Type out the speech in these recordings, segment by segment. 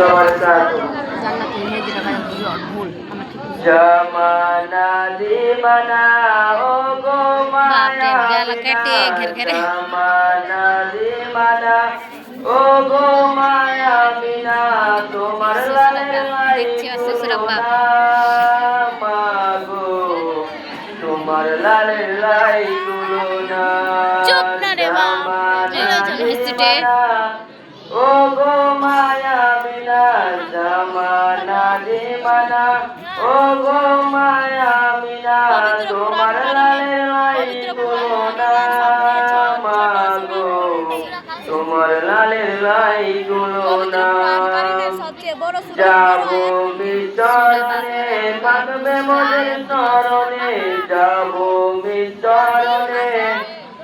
wabarakatuh. Zamana di mana ogo maya mina, zamana di mana ogo maya mina, তোমার লালের লাই তুলনা মাগো, তোমার লালের লাই তুলনা। ওগো মায়া মিনা জামানা দিমানা, ওগো মায়া মিনা তোমার লালের লাই তুলনা মাগো, তোমার লালের লাই তুলনা। যাবো বিচরণে থাকবে মোদের চরণে, যাবো বিচরণে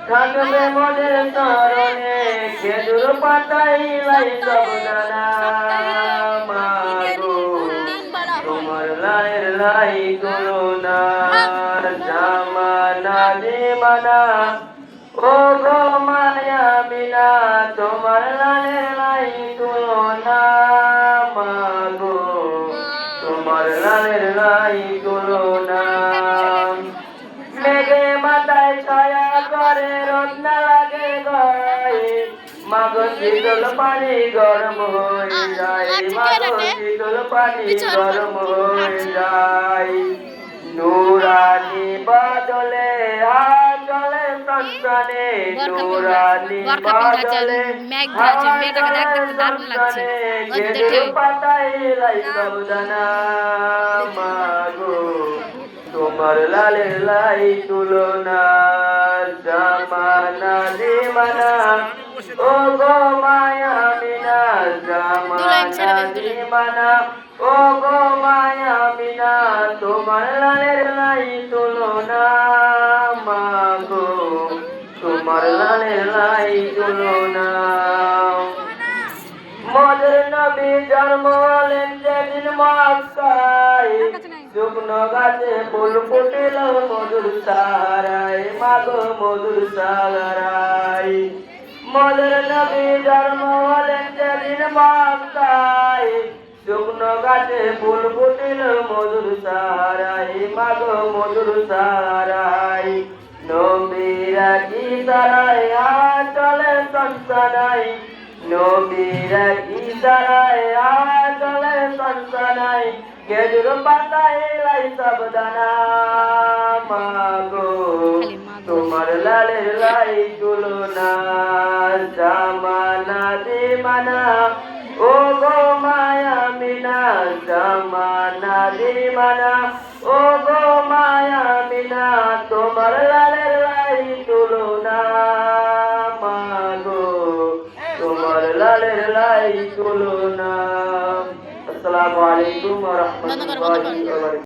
থাকবে মোদের চরণে, খেজুর পাতাই লাই সবদানা মাগো, তোমার লাইয়ের লাই তুলনা। জামানা দিমানা ওগো মায়া মিনা, তোমার লালের লাই তুলনা মাগো, তোমার লালের লাই তুলনা। মেঘে মাথায় ছায়া করে রোদ না লাগে গায়ে, মাগো শীতল পানি গরম হয়ে যায়, মাগো শীতল পানি গরম হয়ে যায়। নুরানি বাদলে আচলে সন্তানে, নুরানি বাদলে আচলে সন্তানে, খেজুর পাতায় লাই সবদানা মাগো, তোমার লালের লাই তুলনা। জামানা দিমানা ওগো মায়া মিনা, জামানা দিমানা ওগো মায়া মিনা, তোমার লালের লাই তুলনা মাগো, তোমার লালের লাই তুলনা। মোদের নবী জন্ম হলেন যেদিন মক্কায়, শুকনো গাছে ফুল ফুটিল মধুর সারায়, মাগো মধুর সারায়। মোদের নবী জন্ম হলেন যেদিন মক্কায়, শুকনো গাছে ফুল ফুটিল মধুর সারায়, মাগো মধুর সারায়। নবীরা কি সারায় আচলে সন্তানায়, নবীরা কি সারায় আচলে সন্তানায়, খেজুর পাতায় লাই সবদানা মাগো, তোমার লালের লাই তুলনা। জামানা দিমানা ওগো মায়া মিনা, জামানা দিমানা ওগো মায়া মিনা, তোমার লালের লাই তুলনা মাগো, তোমার লালের লাই তুলনা। আসসালামু আলাইকুম ওয়া রাহমাতুল্লাহি ওয়া বারাকাতুহু।